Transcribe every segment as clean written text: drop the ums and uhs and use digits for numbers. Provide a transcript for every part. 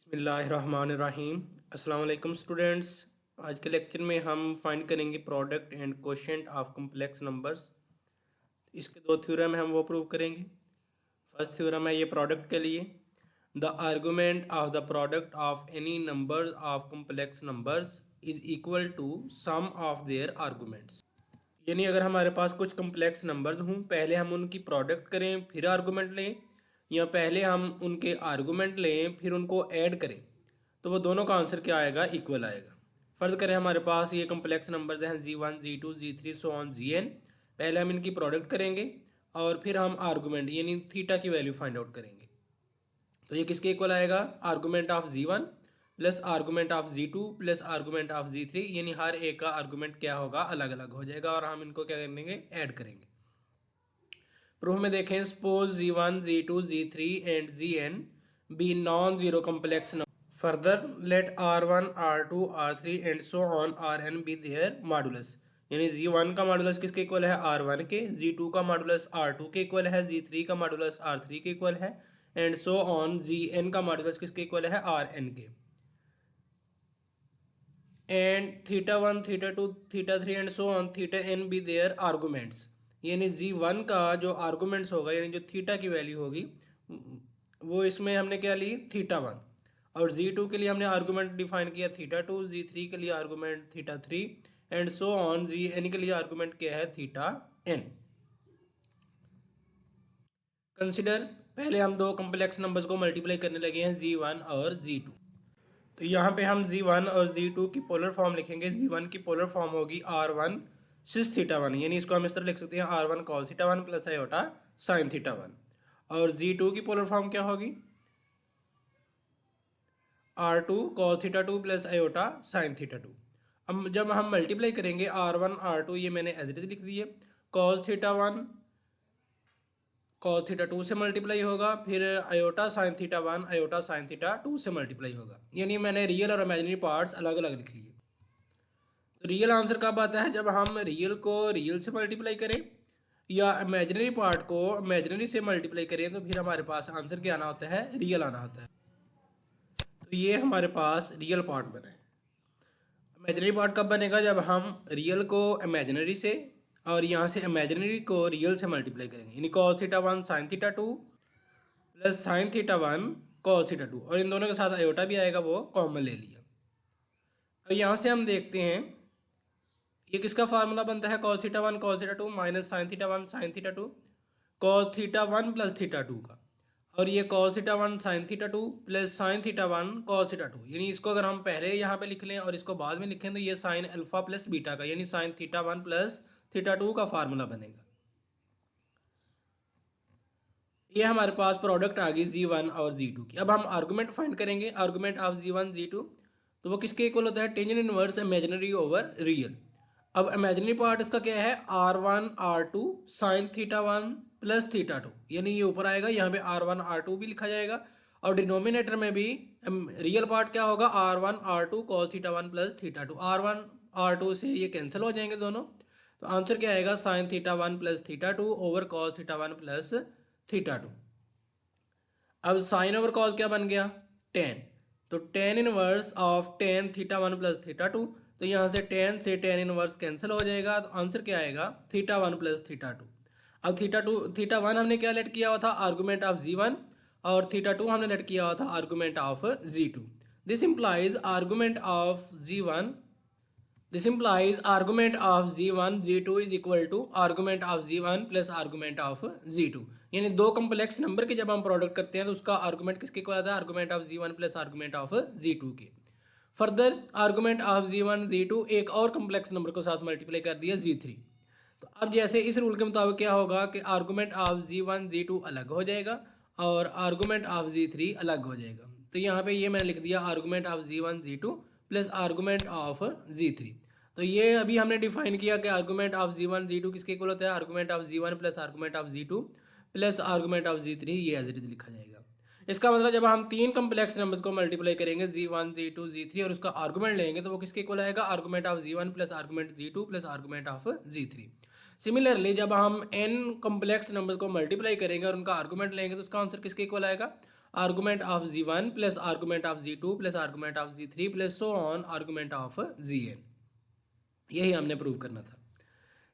बिस्मिल्लाहिर्रहमानिर्रहीम। अस्सलाम वालेकुम स्टूडेंट्स। आज के लेक्चर में हम फाइंड करेंगे product and quotient of complex numbers. इसके दो थ्योरम हैं, हम वो प्रूव करेंगे। फर्स्ट थ्योरम है ये प्रोडक्ट के लिए, the argument of the product of any numbers of complex numbers is equal to sum of their arguments. यानी अगर हमारे पास कुछ कम्प्लेक्स नंबर्स हों, पहले हम उनकी प्रोडक्ट करें फिर आर्गूमेंट लें, या पहले हम उनके आर्गूमेंट लें फिर उनको ऐड करें, तो वो दोनों का आंसर क्या आएगा? इक्वल आएगा। फ़र्ज़ करें हमारे पास ये कम्प्लेक्स नंबर्स हैं Z1 Z2 Z3 so on Zn। पहले हम इनकी प्रोडक्ट करेंगे और फिर हम आर्गूमेंट यानी थीटा की वैल्यू फाइंड आउट करेंगे। तो ये किसके इक्वल आएगा? Argument of Z1 plus argument of Z2 plus argument of Z3। यानी हर एक का आर्गूमेंट क्या होगा? अलग अलग हो जाएगा और हम इनको क्या करेंगे? ऐड करेंगे। प्रूफ में देखें, suppose Z1 Z2 Z3 and Zn be non zero complex number. Further let R1 R2 R3 and so on Rn be their modulus. यानी Z1 का मॉडुलस किसके इक्वल है? R1 के। Z2 का मॉडुलस R2 के equal है। Z3 का modulus R3 के इक्वल है। एंड सो ऑन Zn का मॉडुलस किसके इक्वल है? Rn के। And θ1 θ2 θ3 and so on θn be their arguments. यानी Z1 का जो आर्गूमेंट्स होगा, यानी जो थीटा की वैल्यू होगी, वो इसमें हमने क्या ली? θ1। और Z2 के लिए हमने आर्गूमेंट डिफाइन किया θ2, Z3 के लिए argument θ3 and so on Zn के लिए आर्गूमेंट क्या है? θn। कंसिडर, पहले हम दो कम्प्लेक्स नंबर्स को मल्टीप्लाई करने लगे हैं, Z1 और Z2। तो यहाँ पे हम Z1 और Z2 की पोलर फॉर्म लिखेंगे। Z1 की पोलर फॉर्म होगी R1 सिस θ1, यानी इसको हम इस तरह लिख सकते हैं R1 cos θ1 plus iota sin θ1। और Z2 की पोलर फॉर्म क्या होगी? R2 cos θ2 plus iota sin θ2। अब जब हम मल्टीप्लाई करेंगे R1 R2, ये मैंने एज इट इज लिख दिए। cos θ1 cos θ2 से मल्टीप्लाई होगा, फिर आयोटा sin θ1 आयोटा sin θ2 से मल्टीप्लाई होगा। यानी मैंने रियल और इमेजिनरी पार्ट्स अलग अलग लिख लिए। तो रियल आंसर कब आता है? जब हम रियल को रियल से मल्टीप्लाई करें या इमेजिनरी पार्ट को इमेजिनरी से मल्टीप्लाई करें, तो फिर हमारे पास आंसर क्या आना होता है? रियल आना होता है। तो ये हमारे पास रियल पार्ट बना है। इमेजिनरी पार्ट कब बनेगा? जब हम रियल को इमेजिनरी से और यहाँ से इमेजिनरी को रियल से मल्टीप्लाई करेंगे। यानी cos θ1 sin θ2 plus sin θ1 cos θ2, और इन दोनों के साथ आयोटा भी आएगा, वो कॉमन ले लिया। अब यहाँ से हम देखते हैं ये किसका फार्मूला बनता है? cos θ1 cos θ2 minus sin θ1 sin θ2 cos θ1 plus θ2 का। और ये cos θ1 sin θ2 plus sin θ1 cos θ2। यानी इसको अगर हम पहले यहाँ पे लिख लें और इसको बाद में लिखें, तो ये sin अल्फा प्लस बीटा का, यानी sin θ1 प्लस θ2 का फार्मूला बनेगा। ये हमारे पास प्रोडक्ट आ गई Z1 और Z2 की। अब हम आर्गूमेंट फाइंड करेंगे, आर्गूमेंट ऑफ Z1 Z2। तो वो किसके इक्वल होता है? Tangent inverse imaginary over real. अब इमेजिनरी पार्ट इसका क्या है? R1 R2 sin θ1 plus θ2। यानी ये ऊपर आएगा, यहाँ पे R1 R2 भी लिखा जाएगा, और डिनोमिनेटर में भी रियल पार्ट क्या होगा? R1 R2 cos θ1 plus θ2। R1 R2 से ये कैंसिल हो जाएंगे दोनों, तो आंसर क्या आएगा? sin θ1 plus θ2 over cos θ1 plus θ2। अब साइन ओवर कॉस क्या बन गया? टेन। तो tan inverse of tan θ1 plus θ2। तो यहाँ से टेन इनवर्स कैंसिल हो जाएगा, तो आंसर क्या आएगा? θ1 प्लस θ2। अब θ1 हमने क्या लेट किया हुआ था? आर्गूमेंट ऑफ Z1, और θ2 हमने लेट किया हुआ था argument of Z2। This implies argument of Z1 This implies argument of Z1 Z2 is equal to argument of Z1 plus argument of Z2। यानी दो कम्प्लेक्स नंबर के जब हम प्रोडक्ट करते हैं तो उसका आर्गूमेंट किसके इक्वल आता है? Argument of Z1 plus argument of Z2 के। Further argument of Z1 Z2 एक और कम्प्लेक्स नंबर को साथ मल्टीप्लाई कर दिया Z3। तो अब जैसे इस रूल के मुताबिक क्या होगा कि आर्गूमेंट ऑफ Z1 Z2 अलग हो जाएगा और आर्गूमेंट ऑफ Z3 अलग हो जाएगा। तो यहाँ पे ये मैंने लिख दिया argument of Z1 Z2 plus argument of Z3। तो ये अभी हमने डिफाइन किया कि आर्गूमेंट ऑफ Z1 Z2 किसके इक्वल होता है? Argument of Z1 plus argument of Z2 plus argument of Z3। ये एज इट इज लिखा जाएगा। इसका मतलब जब हम तीन कम्प्लेक्स नंबर्स को मल्टीप्लाई करेंगे Z1 Z2 Z3 और उसका आर्गूमेंट लेंगे, तो वो किसके इक्वल आएगा? Argument of Z1 plus argument Z2 plus argument of Z3। Similarly जब हम n कम्प्लेक्स नंबर्स को मल्टीप्लाई करेंगे और उनका आर्गूमेंट लेंगे, तो उसका आंसर किसके इक्वल आएगा? Argument of z1 plus argument of z2 plus argument of z3 plus so on argument of zn। यही हमने प्रूव करना था।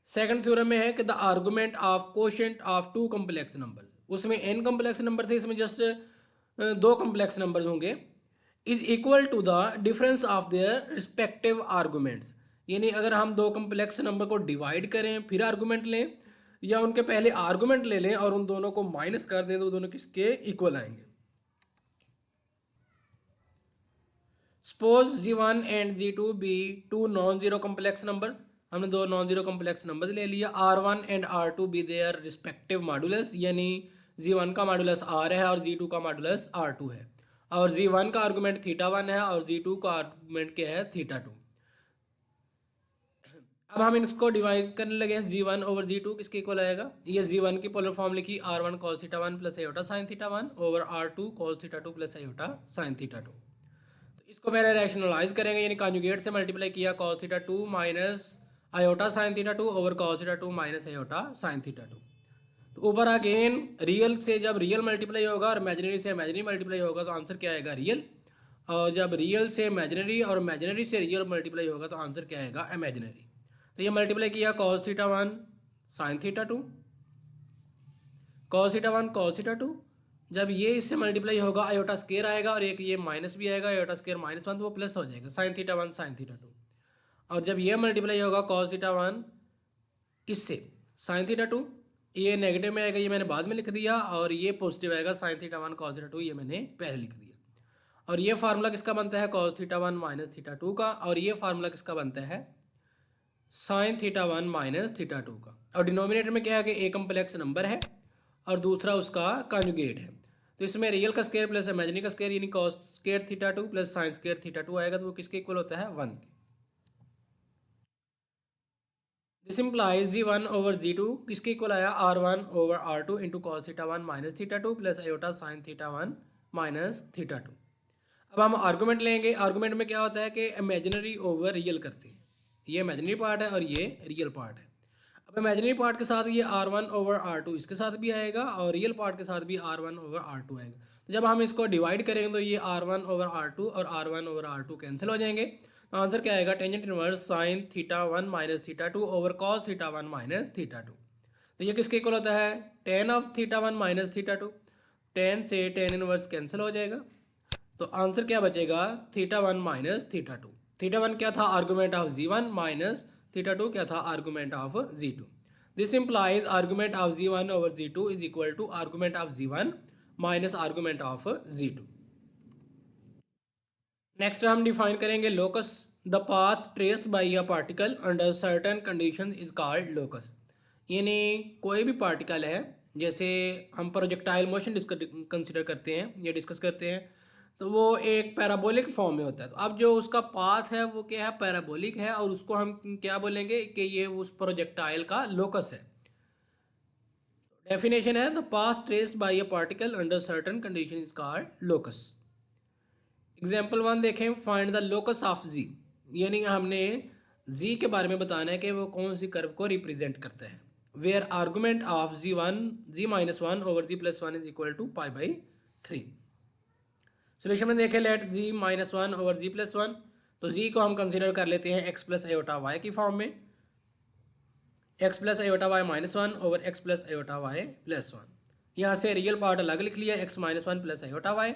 सेकंड थ्योरम में है कि the argument of quotient of two complex number, उसमें n कम्प्लेक्स नंबर थे, इसमें जस्ट दो कम्प्लेक्स नंबर्स होंगे, is equal to the difference of their respective arguments. यानी अगर हम दो कम्प्लेक्स नंबर को डिवाइड करें फिर आर्गूमेंट लें, या उनके पहले आर्गूमेंट ले लें और उन दोनों को माइनस कर दें, तो दोनों किसके इक्वल आएंगे। Suppose z1 and z2 be two non zero complex numbers, हमने दो नॉन जीरो कम्प्लेक्स नंबर्स ले लिया। r1 and r2 be their respective modulus, यानी z1 का मॉडुलस r है और z2 का मॉडुलस r2 है, और z1 का आर्गूमेंट θ1 है और z2 का आर्गूमेंट क्या है, θ2। अब हम इसको डिवाइड करने लगे हैं, z1 ओवर z2 किसके इक्वल आएगा, ये z1 की पोलर फॉर्म लिखी r1 cos θ1 plus iota sin θ1 over r2 cos θ2 plus iota sin θ2। तो इसको पहले रैशनलाइज करेंगे, यानी कॉन्जुगेट से मल्टीप्लाई किया cos θ2 minus iota sin θ2 over cos θ2 minus iota sin θ2। तो ऊपर अगेन रियल से जब रियल मल्टीप्लाई होगा और इमेजिनरी से इमेजिनरी मल्टीप्लाई होगा तो आंसर क्या आएगा, रियल। और जब रियल से इमेजिनरी और इमेजिनरी से रियल मल्टीप्लाई होगा तो आंसर क्या आएगा, इमेजिनरी। तो ये मल्टीप्लाई किया cos θ1 sin θ2, cos θ1 cos θ2, जब ये इससे मल्टीप्लाई होगा आयोटा स्केयर आएगा और एक ये माइनस भी आएगा, आयोटा स्केयर माइनस वन तो वो प्लस हो जाएगा sin θ1 sin θ2। और जब ये मल्टीप्लाई होगा cos θ1 इससे sin θ2, ये नेगेटिव में आएगा, ये मैंने बाद में लिख दिया, और ये पॉजिटिव आएगा sin θ1 cos θ2, ये मैंने पहले लिख दिया। और ये फार्मूला किसका बनता है, cos θ1 माइनस θ2 का, और ये फार्मूला किसका बनता है, sin θ1 माइनस θ2 का। और डिनोमिनेटर में क्या है कि एक कम्प्लेक्स नंबर है और दूसरा उसका कॉन्जुगेट है, तो इसमें रियल का स्क्वायर प्लस इमेजिनरी का स्क्वायर यानी cos square θ2 plus sin square θ2 आएगा, तो वो किसके इक्वल होता है, 1 के। This implies z1 over z2 किसके इक्वल आया, r1 over r2 into cos θ1 minus θ2 plus iota sin θ1 minus θ2। अब हम आर्गूमेंट लेंगे, आर्गूमेंट में क्या होता है कि इमेजिनरी ओवर रियल करते हैं, ये इमेजिनरी पार्ट है और ये रियल पार्ट है। अब इमेजिनरी पार्ट के साथ ये r1 ओवर r2 इसके साथ भी आएगा और रियल पार्ट के साथ भी r1 ओवर r2 आएगा। तो जब हम इसको डिवाइड करेंगे तो ये r1 ओवर r2 और r1 ओवर r2 कैंसिल हो जाएंगे, तो आंसर क्या आएगा, tangent inverse sin θ1 minus θ2 over cos θ1 minus θ2। तो ये किसके इक्वल होता है, tan ऑफ θ1 माइनस θ2, tan से tan इनवर्स कैंसिल हो जाएगा, तो आंसर क्या बचेगा, θ1 माइनस θ2। θ1 क्या था, आर्गूमेंट ऑफ z1 माइनस θ2 क्या था, argument of z2। This implies argument of z1 over z2 is equal to argument of z1 minus argument of z2। Next हम डिफाइन करेंगे locus, the path traced by a particle under certain condition is called locus. यानी कोई भी particle है, जैसे हम projectile motion consider करते हैं या डिस्कस करते हैं, तो वो एक पैराबोलिक फॉर्म में होता है। तो अब जो उसका पाथ है वो क्या है, पैराबोलिक है, और उसको हम क्या बोलेंगे कि ये उस प्रोजेक्टाइल का लोकस है। डेफिनेशन है, the path traced by a particle under certain condition is called locus. Example 1 देखें, find the locus of z, यानी हमने जी के बारे में बताना है कि वो कौन सी कर्व को रिप्रेजेंट करता है। Where argument of G minus one over ji plus one is equal to π/3। Solution में देखें, let G minus one over जी प्लस वन, तो जी को हम कंसिडर कर लेते हैं एक्स प्लस आयोटा वाई की फॉर्म में, x plus iota Y minus one over x plus iota Y plus one. यहाँ से रियल पार्ट अलग लिख लिया, X minus one plus iota y,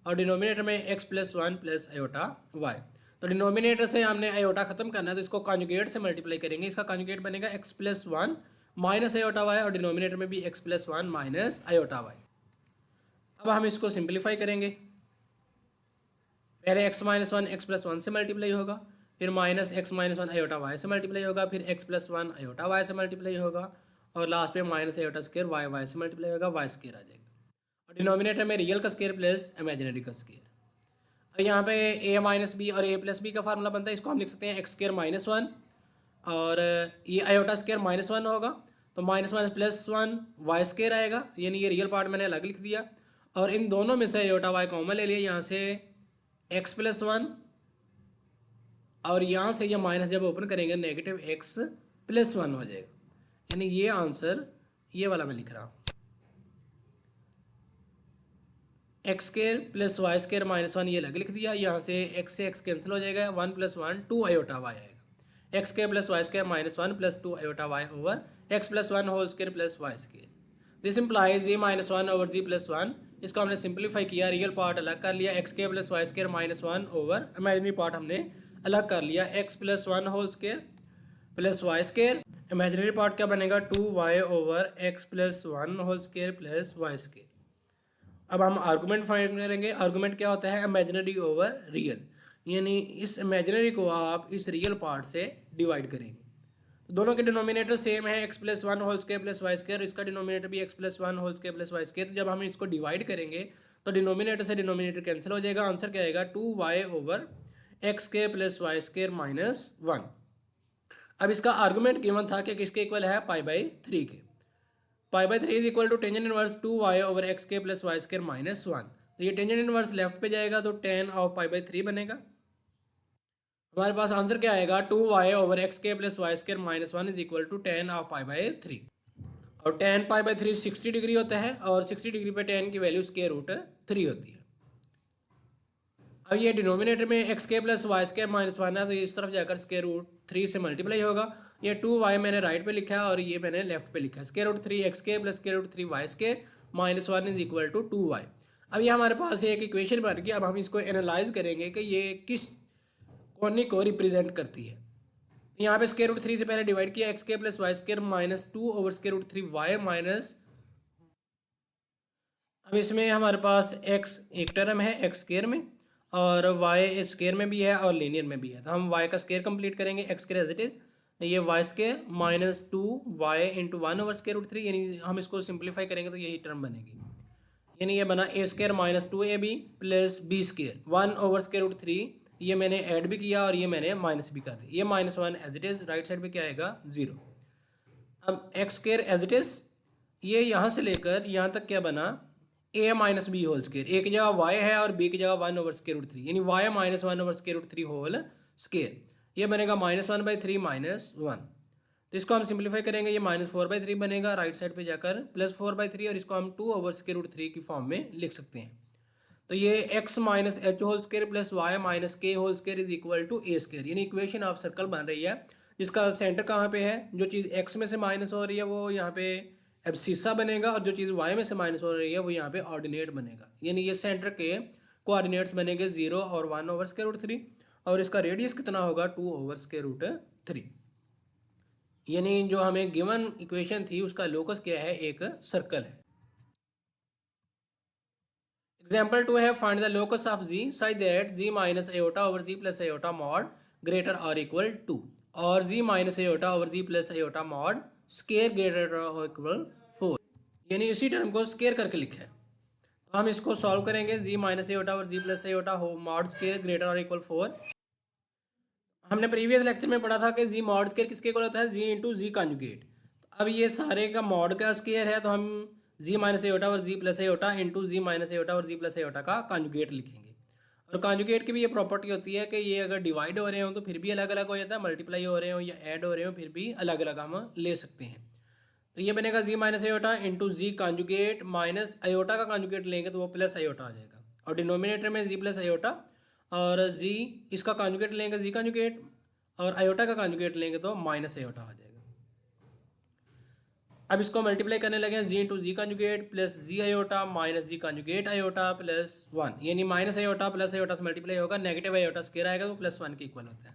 और डिनोमिनेटर में x plus one plus iota y. तो डिनोमिनेटर से हमने आयोटा खत्म करना है, तो इसको कॉन्जुगेट से मल्टीप्लाई करेंगे, इसका कॉन्जुगेट बनेगा x plus one minus iota y, और डिनोमिनेटर में भी x plus one minus iota y. अब हम इसको सिंप्लीफाई करेंगे, पहले x minus one x plus one से मल्टीप्लाई होगा, फिर minus x minus one iota y से मल्टीप्लाई होगा, फिर x plus one iota y से मल्टीप्लाई होगा, और लास्ट में minus iota square y y से मल्टीप्लाई होगा, वाई स्केयर आ जाएगा, और डिनोमिनेटर में रियल का स्केयर प्लस इमेजिनरी का स्केयर। अब यहाँ पे ए माइनस बी और ए प्लस बी का फार्मूला बनता है, इसको हम लिख सकते हैं एक्स स्केयर माइनस वन, और ये आयोटा स्केयर माइनस वन होगा, तो minus minus plus one y square आएगा, यानी ये रियल पार्ट मैंने अलग लिख दिया, और इन दोनों में से आयोटा वाई कॉमन ले लिया, यहाँ से एक्स प्लस वन, और यहाँ से ये माइनस जब ओपन करेंगे नेगेटिव एक्स प्लस वन हो जाएगा, यानी ये आंसर ये वाला मैं लिख रहा हूँ, x square plus Y square minus one ये अलग लिख दिया, यहाँ से एक्स कैंसिल हो जाएगा, one plus one two iota Y आएगा, X square plus Y square minus one plus two iota Y over x plus one whole square plus Y square. This implies G minus one over ji plus one. इसको हमने simplify किया, real part अलग कर लिया, X square plus Y square minus one over imaginary part हमने अलग कर लिया, X plus one whole square plus Y square. Imaginary part क्या बनेगा, two Y over x plus one whole square plus Y square. अब हम argument find करेंगे। Argument क्या होता है, इमेजिनरी ओवर रियल, यानी इस इमेजिनरी को आप इस रियल पार्ट से डिवाइड करेंगे। तो दोनों के डिनोमिनेटर सेम है, x plus one whole square plus Y square, इसका डिनोमिनेटर भी x plus one whole square plus Y square. तो जब हम इसको डिवाइड करेंगे तो डिनोमिनेटर से डिनोमिनेटर कैंसिल हो जाएगा, आंसर क्या आएगा, two Y over x square plus Y square minus one. अब इसका आर्गूमेंट गिवन था कि किसके इक्वल है, पाई बाई थ्री के। Pi by three is equal to tangent inverse two Y over X के plus Y square minus one. तो ये टेंजेंट इनवर्स लेफ्ट पे जाएगा तो tan of pi by three बनेगा। हमारे पास आंसर क्या आएगा, टू वाई ओवर एक्स के plus Y square minus one is equal to tan of pi by three. और tan pi by three 60 degree होता है और 60 डिग्री पे टेन की वैल्यू स्क्वायर रूट थ्री होती है। अब ये डिनोमिनेटर में एक्स के plus Y square minus one है तो इस तरफ जाकर स्क्वायर रूट थ्री से मल्टीप्लाई होगा। ये टू वाई मैंने राइट पे लिखा है और ये मैंने लेफ्ट पे लिखा है, स्क्वायर रूट थ्री एक्स के plus square root three y square minus one is equal to two y. अब ये हमारे पास एक इक्वेशन बन गई। अब हम इसको एनालाइज करेंगे कि ये किस कॉनिक को रिप्रेजेंट करती है। यहाँ पे स्क्वायर रूट थ्री से पहले डिवाइड किया, एक्स के plus Y square minus two over square root three y minus, अब इसमें हमारे पास एक्स एक टर्म है एक्स स्क्वायर में और वाई स्क्वायर में भी है और लीनियर में भी है, तो हम वाई का स्क्वायर कंप्लीट करेंगे, X square as it is, ये Y square minus two Y into one over square root three, यानी हम इसको सिंप्लीफाई करेंगे तो यही टर्म बनेगी, यानी ये बना A square minus two A B plus B square one over square root three, ये मैंने ऐड भी किया और ये मैंने माइनस भी कर दिया, ये minus one as it is, right side पे क्या आएगा, जीरो। अब X square as it is, ये यहाँ से लेकर यहाँ तक क्या बना, A minus B whole square, एक जगह वाई है और बी की जगह one over square root three, यानी Y minus one over square root three whole square, ये बनेगा minus one by three minus one. तो इसको हम सिंप्लीफाई करेंगे, ये माइनस फोर बाई थ्री बनेगा, राइट साइड पे जाकर प्लस फोर बाई थ्री, और इसको हम two over square root three की फॉर्म में लिख सकते हैं। तो ये X minus H whole square plus Y minus K whole square is equal to A square, यानी इक्वेशन ऑफ सर्कल बन रही है जिसका सेंटर कहाँ पे है, जो चीज़ एक्स में से माइनस हो रही है वो यहाँ पे एब्सिसा बनेगा और जो चीज़ वाई में से माइनस हो रही है वो यहाँ पे ऑर्डिनेट बनेगा, यानी ये सेंटर के कोऑर्डिनेट्स बनेंगे जीरो और one over square root three, और इसका रेडियस कितना होगा, two over square root three, यानी जो हमें गिवन इक्वेशन थी उसका लोकस क्या है, एक सर्कल है। एग्जाम्पल टू है, find the locus of z such that z minus iota over ji plus iota mod greater और इक्वल टू, और जी माइनस एयोटा ओवर जी plus iota mod square greater और equal four, यानी इसी term को square करके लिखा है। तो हम इसको सॉल्व करेंगे, जी माइनस एयोटा ओवर जी प्लस एयोटा हो मॉड स्केयर ग्रेटर और इक्वल फोर। हमने प्रीवियस लेक्चर में पढ़ा था कि जी मॉड स्केयर किसके इक्वल होता है, जी इंटू जी कॉन्जुगेट। अब ये सारे का मॉड का स्केयर है तो हम जी माइनस एयोटा और जी plus aorta into z minus aorta और जी प्लस एयोटा का कॉन्जुगेट लिखेंगे। और कॉन्जुगेट की भी ये प्रॉपर्टी होती है कि ये अगर डिवाइड हो रहे हो तो फिर भी अलग अलग हो जाता है, मल्टीप्लाई हो रहे हो या ऐड हो रहे हो फिर भी अलग अलग हम ले सकते हैं। तो ये बनेगा जी minus aorta into z conjugate minus iota का कॉन्जुगेट लेंगे तो वो प्लस अयोटा आ जाएगा, और डिनोमिनेटर में जी प्लस अयोटा और जी इसका कॉन्जुगेट लेंगे जी कॉन्जुगेट, और अयोटा का कॉन्जुगेट लेंगे तो माइनस अयोटा आ जाएगा। अब इसको मल्टीप्लाई करने लगे, जी इंटू जी कॉन्जुगेट प्लस जी aorta minus z conjugate iota plus one, यानी माइनस अयोटा प्लस अयोटा से मल्टीप्लाई होगा, नेगेटिव अयोटा स्क्वायर आएगा तो प्लस वन के इक्वल होता है।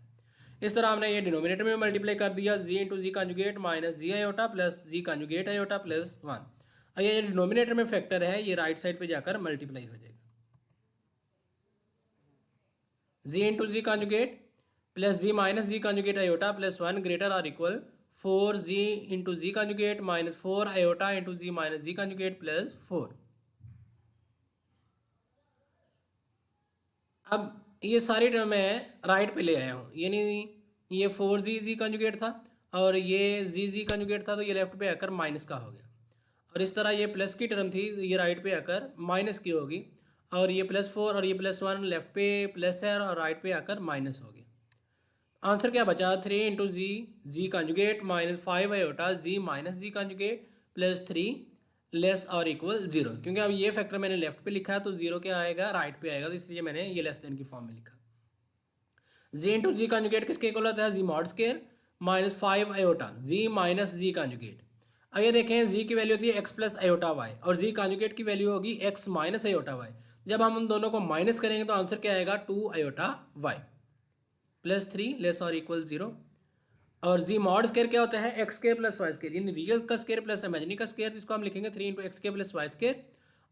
इस तरह हमने ये डिनोमिनेटर में मल्टीप्लाई कर दिया, जी इंटू जी कॉन्जुगेट माइनस जी अयोटा प्लस जी कॉन्जुगेट अयोटा प्लस वन। और ये डिनोमिनेटर में फैक्टर है, ये राइट साइड पे जाकर मल्टीप्लाई हो जाएगा, z into z conjugate plus z minus z conjugate iota plus one greater और equal four z into z conjugate minus four iota into z minus z conjugate plus four. अब ये सारी term मैं right पे ले आया हूँ, यानी ये फोर जी कॉन्जुगेट था और ये जी कॉन्जुगेट था तो ये लेफ्ट पे आकर माइनस का हो गया, और इस तरह ये प्लस की टर्म थी ये राइट पे आकर माइनस की होगी, और ये प्लस फोर और ये प्लस वन लेफ्ट पे प्लस है और राइट पे आकर माइनस हो गया। आंसर क्या बचा, three into z conjugate minus five aorta जी minus z conjugate plus three less और इक्वल जीरो, क्योंकि अब ये फैक्टर मैंने लेफ्ट पे लिखा है तो जीरो क्या आएगा, राइट पे आएगा, तो इसलिए मैंने ये लेस देन की फॉर्म में लिखा। जी इंटू जी कॉन्जुगेट किसके इक्वल होता है, जी मॉड स्केयर माइनस 5 आयोटा जी माइनस जी कॉन्जुगेट। अब ये देखें जी की वैल्यू होती है एक्स प्लस आयोटा वाई और जी कॉन्जुगेट की वैल्यू होगी एक्स माइनस आयोटा वाई। जब हम उन दोनों को माइनस करेंगे तो आंसर क्या आएगा, 2 आयोटा वाई प्लस 3 लेस और इक्वल जीरो। और जी मॉड स्केयर क्या होता है, x square plus Y square, यानी रियल का स्केयर प्लस इमेजिनरी का स्केयर, जिसको हम लिखेंगे 3 into x square plus Y square.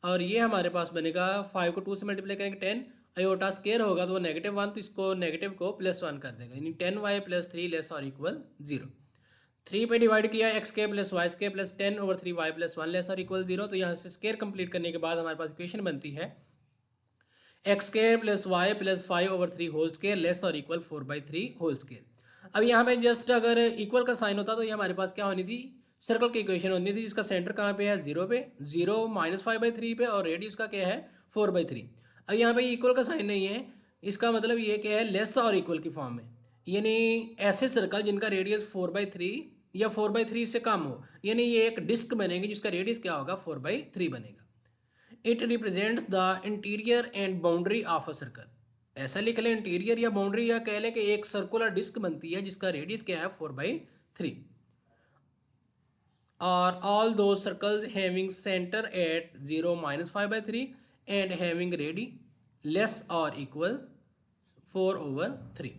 और ये हमारे पास बनेगा 5 को 2 से मल्टीप्लाई करेंगे 10 आयोटा स्केयर होगा तो वो -1, तो इसको नेगेटिव को +1 कर देगा, यानी 10y प्लस 3 लेस और इक्वल जीरो। 3 पे डिवाइड किया x square plus Y square plus 10/3y plus 1 less और इक्वल जीरो। तो यहाँ से स्केयर कंप्लीट करने के बाद हमारे पास इक्वेशन बनती है x square plus y plus 5/3 whole square less और इक्वल 4/3 होल स्केयर। अब यहाँ पे जस्ट अगर इक्वल का साइन होता तो ये हमारे पास क्या होनी थी, सर्कल की इक्वेशन होनी थी, जिसका सेंटर कहाँ पे है, जीरो पे, जीरो -5/3 पे, और रेडियस का क्या है 4/3। अब यहाँ पे इक्वल का साइन नहीं है, इसका मतलब ये क्या है, लेस और इक्वल की फॉर्म में, यानी ऐसे सर्कल जिनका रेडियस 4/3 या 4/3 से कम हो, यानी ये एक डिस्क बनेगी जिसका रेडियस क्या होगा, 4/3 बनेगा। It represents the interior and boundary of a circle. ऐसा लिख लें इंटीरियर या बाउंड्री, या कह लें कि एक सर्कुलर डिस्क बनती है जिसका रेडियस क्या है 4/3। और ऑल दो circles having centre at 0 -5/3 and having ready less और इक्वल 4/3।